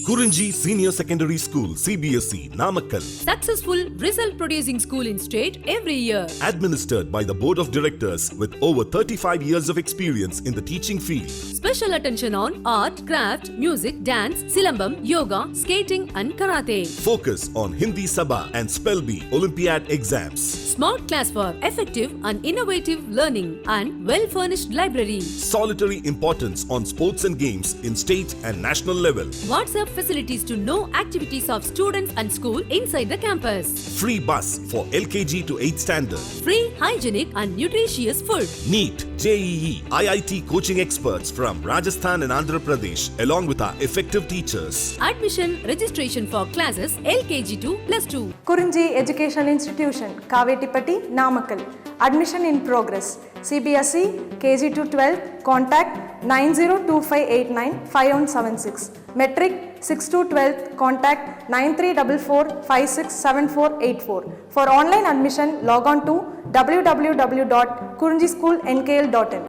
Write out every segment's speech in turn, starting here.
Kurunji Senior Secondary School, CBSE, Namakkal. Successful result producing school in state every year. Administered by the Board of Directors with over 35 years of experience in the teaching field. Special attention on art, craft, music, dance, silambam, yoga, skating and karate. Focus on Hindi Sabha and Spell Bee Olympiad exams. Smart class for effective and innovative learning and well-furnished library. Solitary importance on sports and games in state and national level. WhatsApp facilities to know activities of students and school inside the campus. Free bus for LKG to 8th standard. Free, hygienic and nutritious food. NEET, JEE, IIT coaching experts from Rajasthan and Andhra Pradesh along with our effective teachers. Admission registration for classes LKG to +2. Kurunji Education Institution, Kavetipatti, Namakkal. Admission in progress. CBSE, KG to 12, contact 9025895176. Metric 6 to 12, contact 9344567484. For online admission, log on to www.kurunjischoolnkl.in.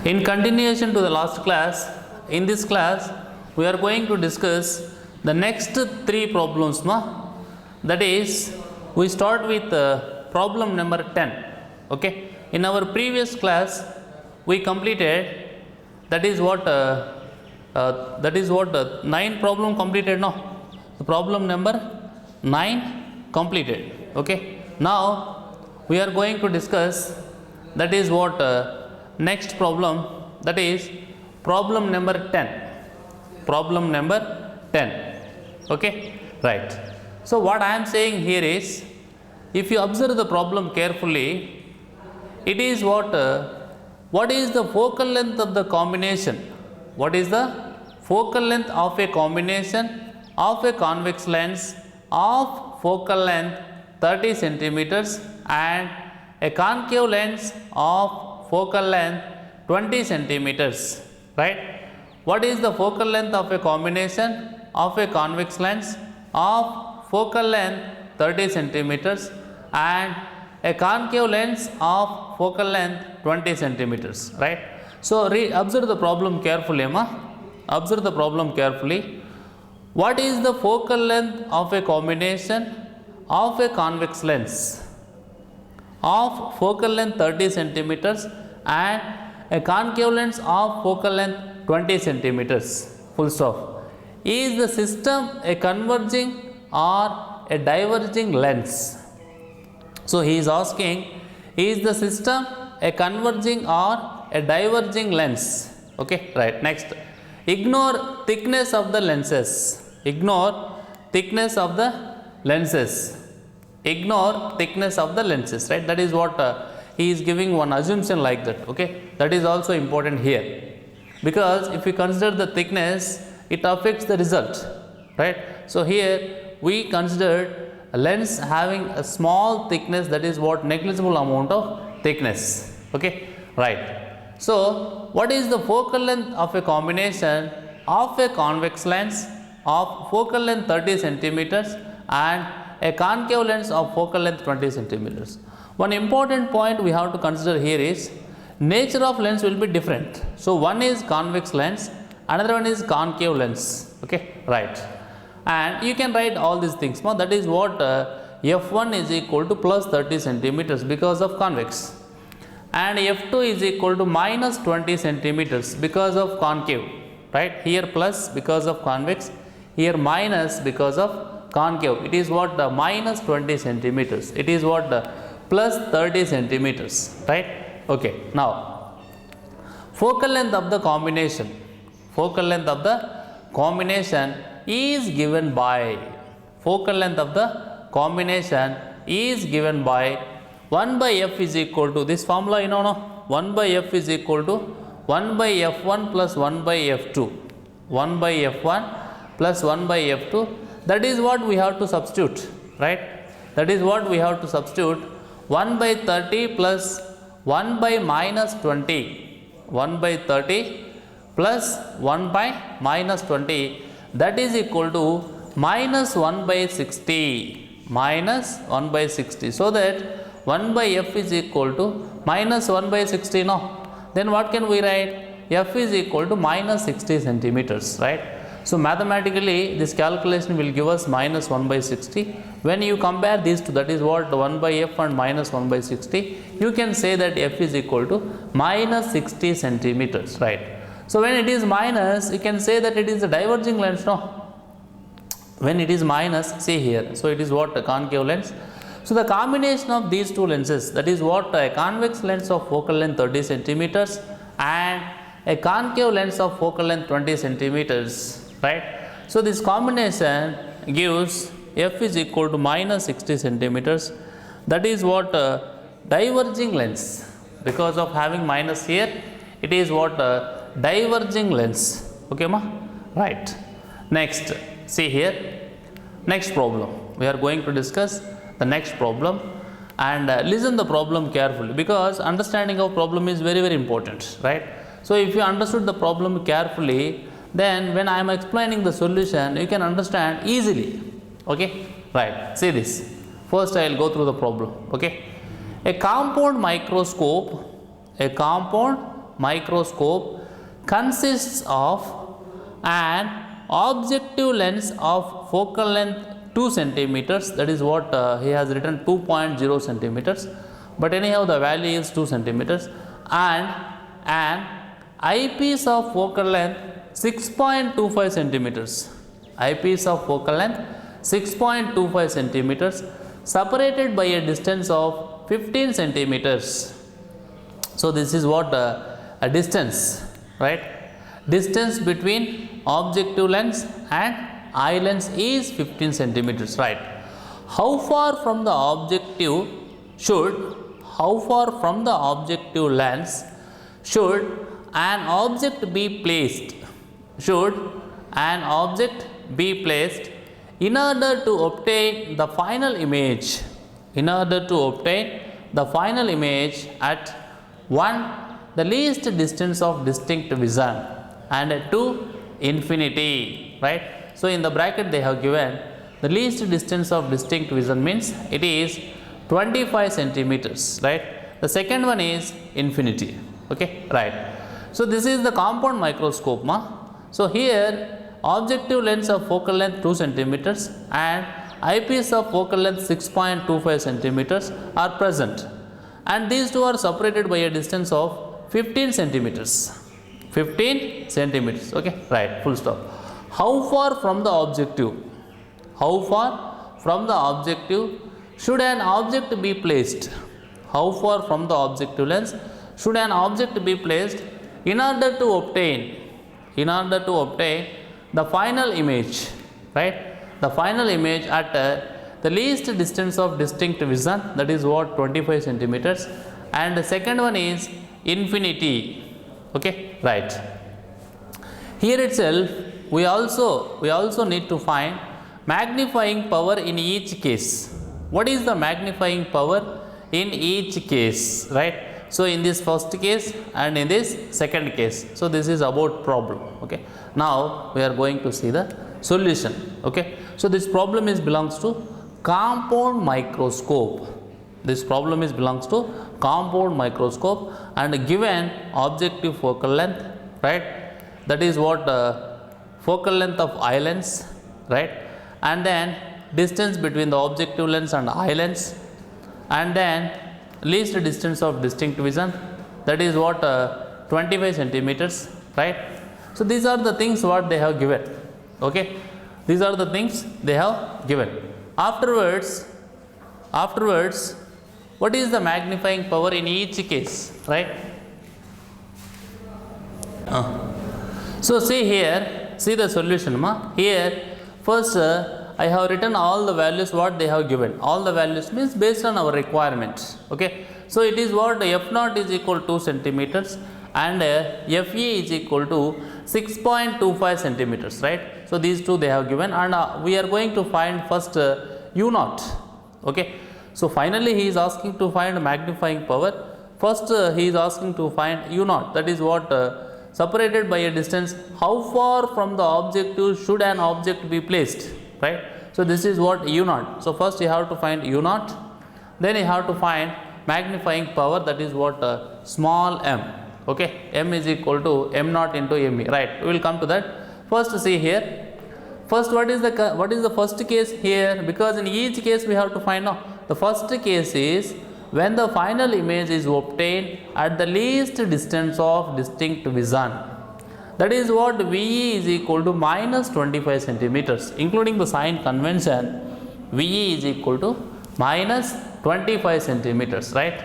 In continuation to the last class, in this class, we are going to discuss the next three problems. That is, we start with problem number 10. Okay. In our previous class, we completed, that is what 9 problem completed. No, the problem number 9 completed. Okay. Now we are going to discuss, that is what next problem, that is problem number 10. Problem number 10. Okay. Right. So what I am saying here is, if you observe the problem carefully, it is what is the focal length of the combination? What is the focal length of a combination of a convex lens of focal length 30 centimeters and a concave lens of focal length 20 centimeters, right? What is the focal length of a combination of a convex lens of focal length 30 centimeters and a concave lens of focal length 20 centimeters, right? So observe the problem carefully, observe the problem carefully. What is the focal length of a combination of a convex lens of focal length 30 centimeters and a concave lens of focal length 20 centimeters, full stop? Is the system a converging or a diverging lens? So he is asking, is the system a converging or a diverging lens? Okay, right. Next, ignore thickness of the lenses. Ignore thickness of the lenses. Ignore thickness of the lenses, right? That is what he is giving one assumption like that. Okay, that is also important here, because if we consider the thickness, it affects the result, right? So here we considered a lens having a small thickness, that is what negligible amount of thickness. Okay, right. So what is the focal length of a combination of a convex lens of focal length 30 centimeters and a concave lens of focal length 20 centimeters? One important point we have to consider here is, nature of lens will be different. So one is convex lens, another one is concave lens. Okay, right. And you can write all these things. That is what f1 is equal to plus 30 centimeters because of convex, and f2 is equal to minus 20 centimeters because of concave, right? Here plus because of convex, here minus because of concave. It is what minus 20 centimeters. It is what plus 30 centimeters, right? Okay. Now, focal length of the combination. Focal length of the combination is given by, focal length of the combination is given by 1 by f is equal to, this formula you know, no? 1 by f is equal to 1 by f1 plus 1 by f2. 1 by f1 plus 1 by f2. That is what we have to substitute, right? That is what we have to substitute. 1 by 30 plus 1 by minus 20. 1 by 30 plus 1 by minus 20. That is equal to minus 1 by 60, minus 1 by 60. So that 1 by f is equal to minus 1 by 60, no? Then what can we write? F is equal to minus 60 centimeters, right? So mathematically this calculation will give us minus 1 by 60. When you compare these two, that is what 1 by f and minus 1 by 60, you can say that f is equal to minus 60 centimeters, right? So when it is minus, you can say that it is a diverging lens, no? When it is minus, see here, so it is what, a concave lens. So the combination of these two lenses, that is what, a convex lens of focal length 30 centimeters and a concave lens of focal length 20 centimeters, right? So this combination gives f is equal to minus 60 centimeters. That is what, diverging lens. Because of having minus here, it is what, diverging lens. Okay ma? Right. Next, see here, next problem. We are going to discuss the next problem, and listen the problem carefully, because understanding of problem is very, very important, right? So if you understood the problem carefully, then when I am explaining the solution, you can understand easily. Okay, right? See this. First I will go through the problem. Okay, a compound microscope consists of an objective lens of focal length 2 centimeters, that is what, he has written 2.0 centimeters, but anyhow the value is 2 centimeters, and an eyepiece of focal length 6.25 centimeters, eyepiece of focal length 6.25 centimeters, separated by a distance of 15 centimeters. So this is what, a distance, right? Distance between objective lens and eye lens is 15 centimeters, right? How far from the objective lens should an object be placed? Should an object be placed in order to obtain the final image? In order to obtain the final image at 1, the least distance of distinct vision, and 2, infinity, right? So in the bracket they have given the least distance of distinct vision means it is 25 centimeters, right? The second one is infinity. Okay, right? So this is the compound microscope, ma. So here objective lens of focal length 2 centimeters and eyepiece of focal length 6.25 centimeters are present, and these two are separated by a distance of 15 centimeters. 15 centimeters. Okay, right, full stop. How far from the objective? How far from the objective should an object be placed? How far from the objective lens should an object be placed in order to obtain the final image, right? The final image at the least distance of distinct vision, that is what, 25 centimeters, and the second one is infinity. Okay, right. Here itself we also need to find magnifying power in each case. What is the magnifying power in each case, right? So in this first case and in this second case. So this is about problem. Okay, now we are going to see the solution. Okay, so this problem belongs to compound microscope. This problem belongs to compound microscope, and given objective focal length, right? That is what, focal length of eye lens, right? And then distance between the objective lens and eye lens, and then least distance of distinct vision, that is what, 25 centimeters, right? So these are the things what they have given. Okay, these are the things they have given. Afterwards, what is the magnifying power in each case, right? So see here, see the solution, ma. Here first I have written all the values what they have given. All the values means based on our requirements. Okay, so it is what, f naught is equal to 2 centimeters and fe is equal to 6.25 centimeters, right? So these two they have given, and we are going to find first u naught. Okay, so finally he is asking to find magnifying power. First he is asking to find u naught, that is what, separated by a distance, how far from the objective should an object be placed, right? So this is what, u naught. So first you have to find u naught, then you have to find magnifying power, that is what, small m. Okay, m is equal to m naught into me, right? We will come to that. First see here. First, what is the first case here? Because in each case we have to find out. The first case is when the final image is obtained at the least distance of distinct vision. That is what VE is equal to minus 25 centimeters, including the sign convention. VE is equal to minus 25 centimeters, right?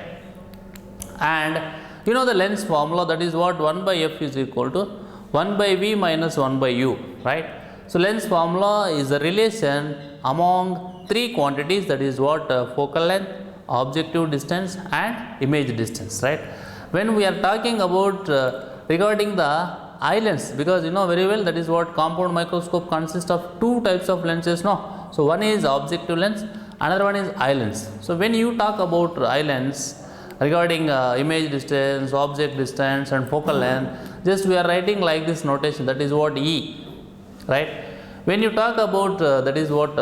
And you know the lens formula, that is what 1 by F is equal to 1 by V minus 1 by U, right? So lens formula is the relation among three quantities, that is what focal length, objective distance and image distance, right? When we are talking about regarding the eye lens, because you know very well that is what compound microscope consists of two types of lenses, no? So one is objective lens, another one is eye lens. So when you talk about eye lens regarding image distance, object distance and focal length, just we are writing like this notation, that is what E, right? When you talk about that is what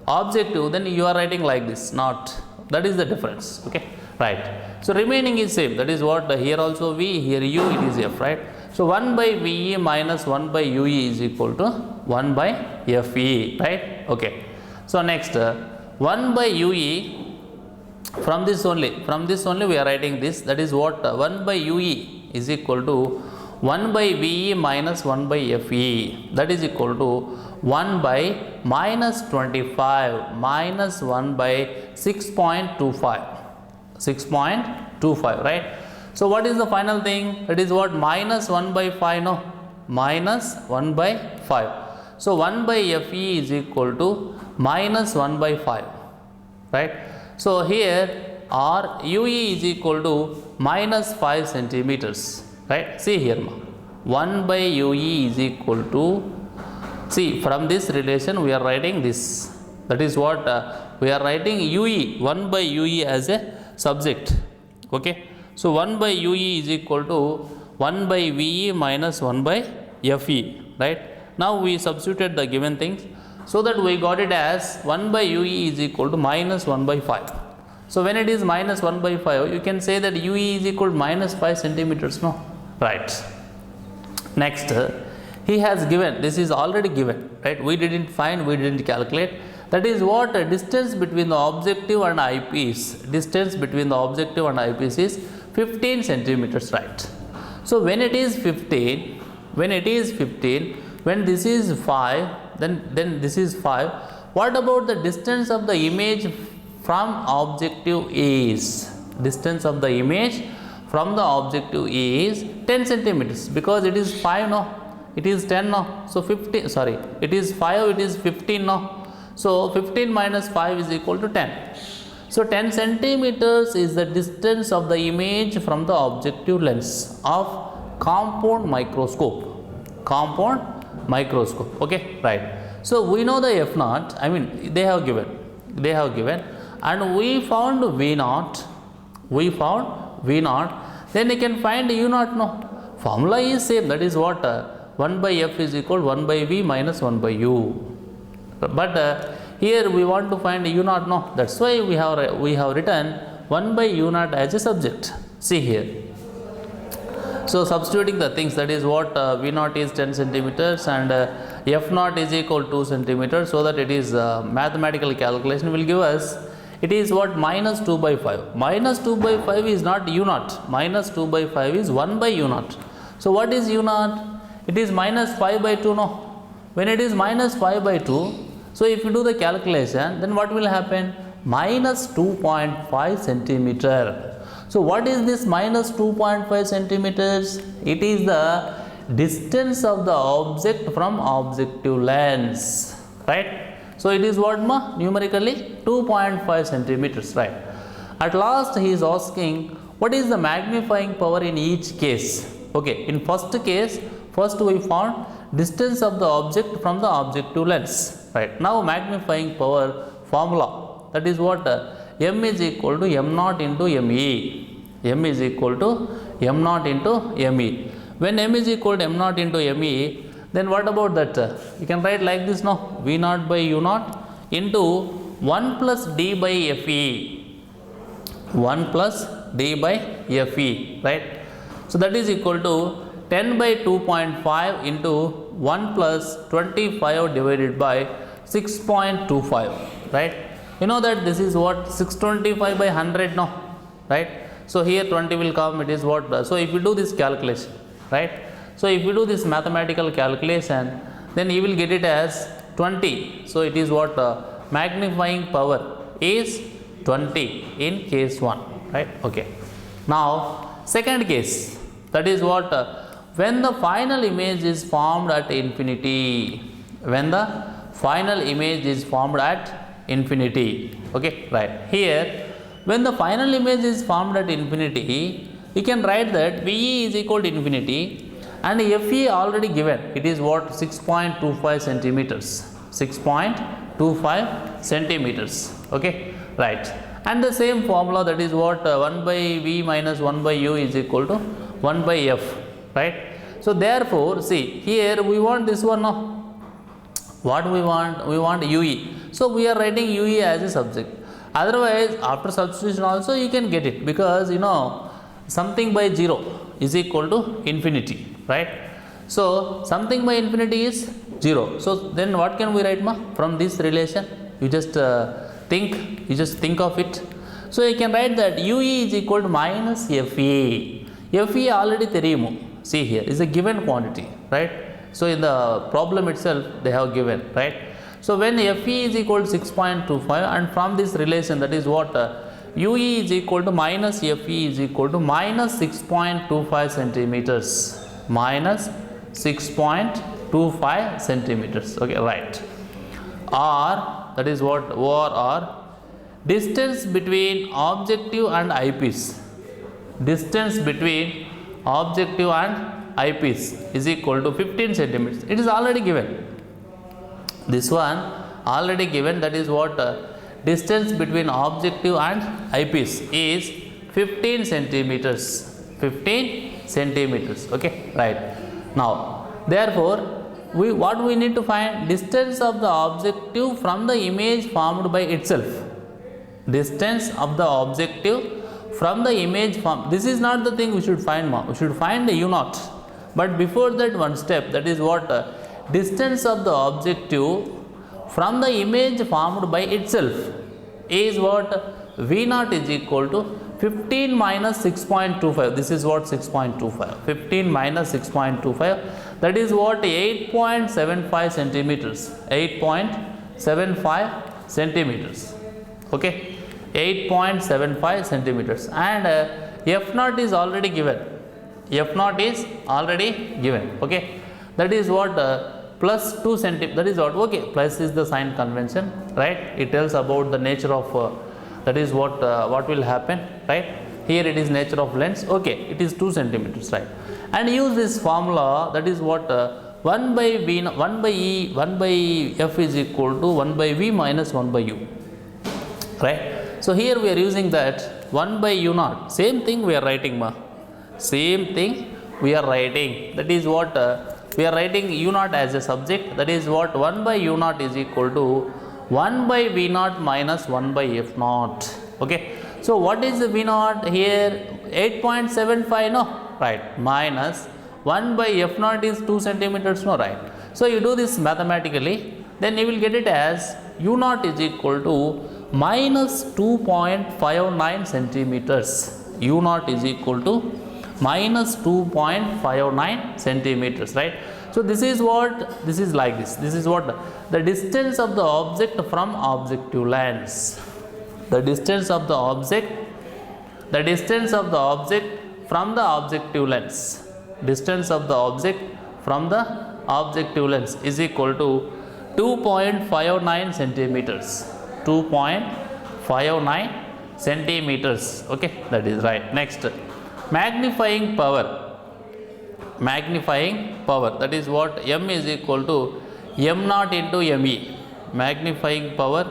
objective, then you are writing like this, not. That is the difference, okay, right? So remaining is same, that is what here also V, here U, it is F, right? So 1 by VE minus 1 by UE is equal to 1 by FE, right? Okay. So next 1 by UE, from this only we are writing this, that is what 1 by UE is equal to 1 by VE minus 1 by FE, that is equal to 1 by minus 25 minus 1 by 6.25, right? So what is the final thing? That is what minus 1 by 5, no? Minus 1 by 5. So 1 by FE is equal to minus 1 by 5, right? So here our UE is equal to minus 5 centimeters, right? See here, 1 by UE is equal to, see from this relation we are writing this, that is what we are writing UE, 1 by UE as a subject, okay? So 1 by UE is equal to 1 by VE minus 1 by FE, right? Now we substituted the given things, so that we got it as 1 by UE is equal to minus 1 by 5. So when it is minus 1 by 5, you can say that UE is equal to minus 5 centimeters, no? Right. Next, he has given, this is already given, right? We didn't find, we didn't calculate. That is what distance between the objective and eyepiece. Distance between the objective and eyepiece is 15 centimeters, right? So when it is 15, when this is 5, then this is 5. What about the distance of the image from objective is? Distance of the image from the objective is 10 centimeters, because it is 5, no? It is 10, no? So 15, sorry, it is 5, it is 15, no? So 15 minus 5 is equal to 10. So 10 centimeters is the distance of the image from the objective lens of compound microscope. Compound microscope, okay, right? So we know the F naught, I mean they have given, and we found V naught, then you can find U naught, no? Formula is same, that is what 1 by F is equal to 1 by V minus 1 by U. But here we want to find U naught, no? That's why we have written 1 by U naught as a subject. See here. So substituting the things, that is what V naught is 10 centimeters and F naught is equal to 2 centimeters, so that it is mathematical calculation will give us, it is what minus 2 by 5. Minus 2 by 5 is not U naught. Minus 2 by 5 is 1 by U naught. So what is U naught? It is minus 5 by 2, no? When it is minus 5 by 2, so if you do the calculation, then what will happen? Minus 2.5 centimeter. So what is this minus 2.5 centimeters? It is the distance of the object from objective lens, right? So it is what, numerically 2.5 centimeters, right? At last he is asking, what is the magnifying power in each case? Okay, in first case, first we found distance of the object from the objective lens, right? Now magnifying power formula, that is what M is equal to M naught into ME. M is equal to M naught into ME. When M is equal to M naught into ME, then what about that? You can write like this, no? V naught by U naught into 1 plus D by FE. 1 plus D by FE, right? So that is equal to 10 by 2.5 into 1 plus 25 divided by 6.25, right? You know that this is what 625 by 100, no, right? So here 20 will come, it is what, so if you do this calculation, right? So if you do this mathematical calculation, then you will get it as 20. So it is what, magnifying power is 20 in case 1, right? Okay. Now second case, that is what, when the final image is formed at infinity, when the final image is formed at infinity, okay, right? Here when the final image is formed at infinity, we can write that VE is equal to infinity and FE already given, it is what, 6.25 centimeters, 6.25 centimeters, okay, right? And the same formula, that is what, 1 by V minus 1 by U is equal to 1 by F, right? So therefore, see here we want this one, no? What we want? We want UE. So we are writing UE as a subject. Otherwise, after substitution also you can get it, because you know something by 0 is equal to infinity, right? So something by infinity is 0. So then what can we write, ma? From this relation, you just think of it. So you can write that UE is equal to minus FE. FE already theriyumu. See here is a given quantity, right? So in the problem itself they have given, right? So when FE is equal to 6.25, and from this relation, that is what, UE is equal to minus FE is equal to minus 6.25 centimeters, minus 6.25 centimeters, okay, right? Or that is what, or distance between objective and eyepiece, distance between objective and eyepiece is equal to 15 centimeters. It is already given. This one already given, that is what, distance between objective and eyepiece is 15 centimeters, 15 centimeters, okay, right? Now therefore what we need to find, distance of the objective from the image formed by itself, distance of the objective from the image formed. This is not the thing we should find, we should find the U0. But before that, one step, that is what, distance of the objective from the image formed by itself is what, V0 is equal to 15 minus 6.25. This is what, 6.25. 15 minus 6.25, that is what, 8.75 centimeters. 8.75 centimeters. Okay, 8.75 centimeters. And F0 is already given. F0 is already given. Okay, that is what, plus 2 centimeters. That is what, okay, plus is the sign convention, right? It tells about the nature of that is what will happen, right? Here it is nature of lens, okay, it is 2 centimeters, right? And use this formula, that is what, 1 by V, 1 by E, 1 by F is equal to 1 by V minus 1 by U, right? So here we are using that 1 by U0, same thing we are writing, ma, same thing we are writing, that is what, we are writing U0 as a subject, that is what, 1 by U0 is equal to 1 by V0 minus 1 by F0, okay. So what is the V0 here, 8.75, no, right, minus 1 by F0 is 2 centimeters, no, right. So you do this mathematically, then you will get it as U0 is equal to minus 2.59 centimeters, U0 is equal to minus 2.59 centimeters, right. So this is what, this is like this is what, the distance of the object from objective lens, the distance of the object, the distance of the object from the objective lens, distance of the object from the objective lens is equal to 2.59 centimeters, 2.59 centimeters, okay, that is right. Next, magnifying power, magnifying power, that is what, M is equal to M0 into ME, magnifying power,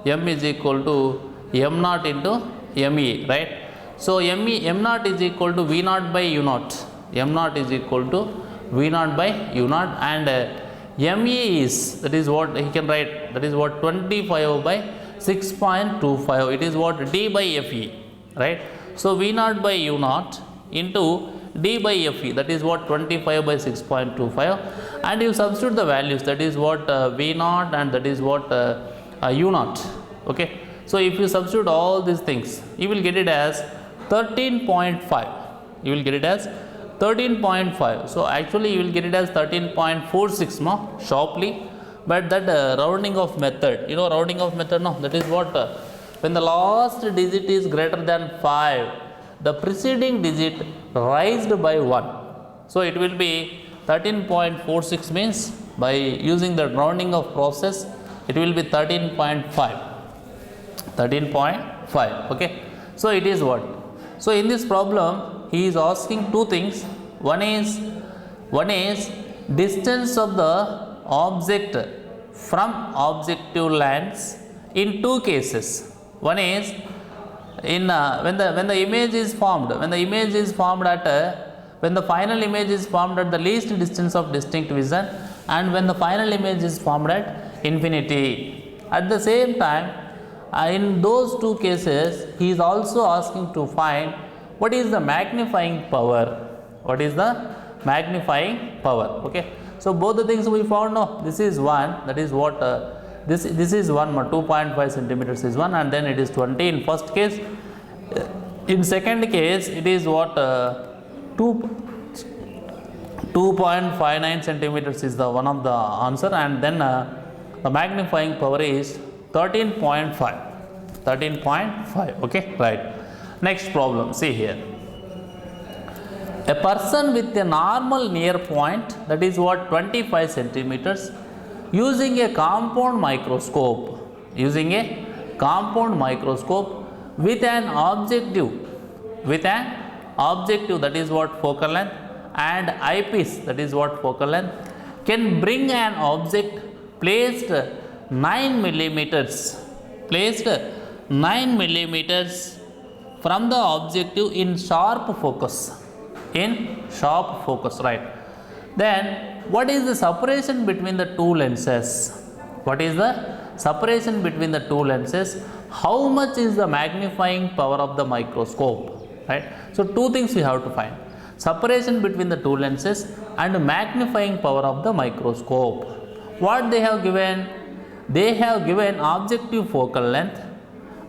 M is equal to M0 into ME, right. So M0 is equal to V0 by U0, M0 is equal to V0 by U0, and ME is, that is what he can write, that is what, 25 by 6.25, it is what, D by FE, right. So V0 by U0 into d by fe, that is what 25 by 6.25, and you substitute the values, that is what v naught and that is what u naught. Okay, so if you substitute all these things, you will get it as 13.5. You will get it as 13.5. So actually you will get it as 13.46 more sharply, but that rounding off method, you know, rounding off method, no, that is what when the last digit is greater than 5, the preceding digit raised by 1. So it will be 13.46 means by using the rounding off process, it will be 13.5. 13.5. Okay, so it is what? So in this problem he is asking two things. One is distance of the object from objective lens in two cases. One is in when the image is formed, when the final image is formed at the least distance of distinct vision, and when the final image is formed at infinity. At the same time, in those two cases, he is also asking to find what is the magnifying power. What is the magnifying power? Okay. So both the things we found. No, this is one. That is what this is one. 2.5 centimeters is one, and then it is 20 in first case. In second case, it is what 2.59 centimeters is the one of the answer, and then the magnifying power is 13.5. 13.5. Okay, right. Next problem. See here. A person with a normal near point, that is what 25 centimeters, using a compound microscope, with an objective, that is what focal length, and eyepiece, that is what focal length, can bring an object placed 9 millimeters from the objective in sharp focus. Right. Then what is the separation between the two lenses? How much is the magnifying power of the microscope? Right. So two things we have to find: separation between the two lenses and magnifying power of the microscope. What they have given? They have given objective focal length,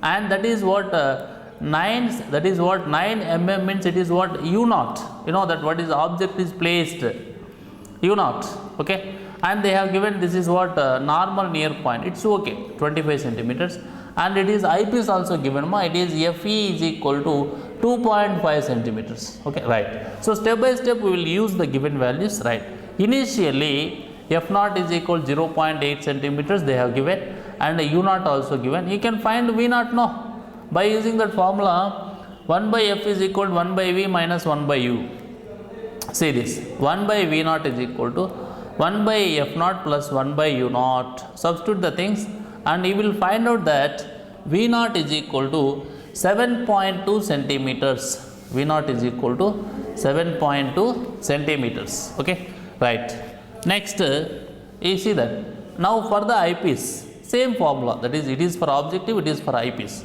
and that is what 9 mm means it is what u naught. You know that what is object is placed u naught. Okay, and they have given this is what normal near point. It's okay, 25 centimeters, and it is eyepiece also given. It is fe is equal to 2.5 centimeters. Okay, right. So step by step we will use the given values. Right. Initially f naught is equal 0.8 centimeters they have given, and u naught also given. You can find v naught, no, by using that formula 1 by f is equal to 1 by v minus 1 by u. See this, 1 by v naught is equal to 1 by f naught plus 1 by u naught. Substitute the things and you will find out that v naught is equal to 7.2 centimeters. V naught is equal to 7.2 centimeters. Okay, right. Next, you see that now for the eyepiece, same formula, that is it is for objective, it is for eyepiece.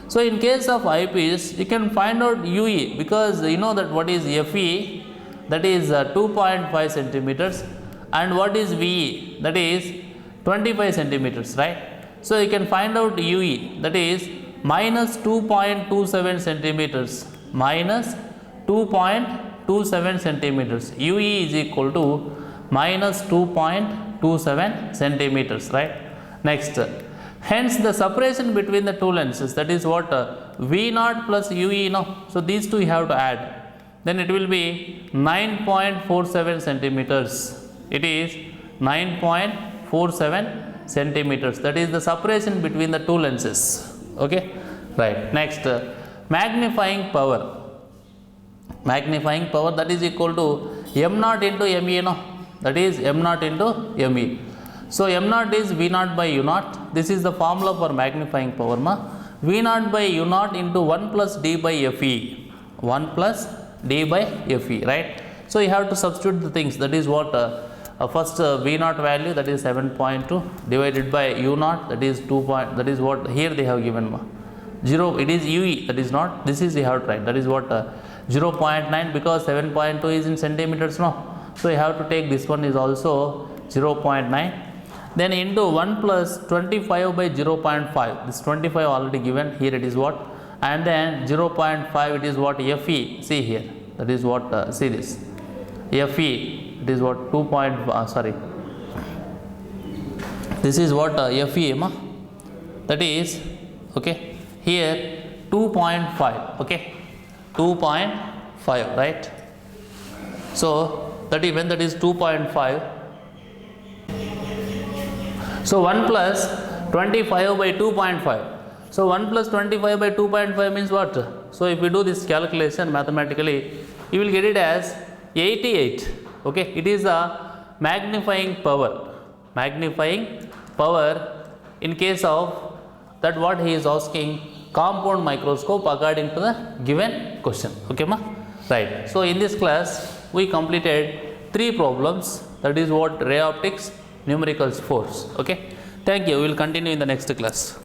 So in case of eyepiece, you can find out UE, because you know that what is FE, that is 2.5 centimeters, and what is VE, that is 25 centimeters, right? So you can find out UE, that is minus 2.27 centimeters, minus 2.27 centimeters. UE is equal to minus 2.27 centimeters, right? Next, hence the separation between the two lenses, that is what V naught plus UE, no? So these two you have to add, then it will be 9.47 centimeters. It is 9.47 centimeters. That is the separation between the two lenses. Okay, right. Next, magnifying power. Magnifying power, that is equal to m naught into me, no? That is m naught into me. So m naught is v naught by u naught. This is the formula for magnifying power, ma. V naught by u naught into 1 plus d by fe. 1 plus d by fe, right? So you have to substitute the things. That is what first v naught value, that is 7.2 divided by u naught, that is 2. That is what here they have given, ma. 0. It is UE, that is not. This is you have to write. That is what 0.9 because 7.2 is in centimeters, no? So you have to take this one is also 0.9. Then into 1 plus 25 by 0.5. This 25 already given, here it is what? And then 0.5 it is what? Fe. See here. That is what? See this. Fe. It is what? 2. Sorry. This is what? Fe. Ma? That is, okay. Here 2.5. Okay. 2.5, right? So that is when that is 2.5. So 1 plus 25 by 2.5. So 1 plus 25 by 2.5 means what? So if we do this calculation mathematically, you will get it as 88. Okay, it is a magnifying power. Magnifying power in case of that what he is asking, compound microscope according to the given question. Okay, ma? Right. So in this class we completed 3 problems, that is what? Ray optics, numericals, force. Okay. Thank you. We will continue in the next class.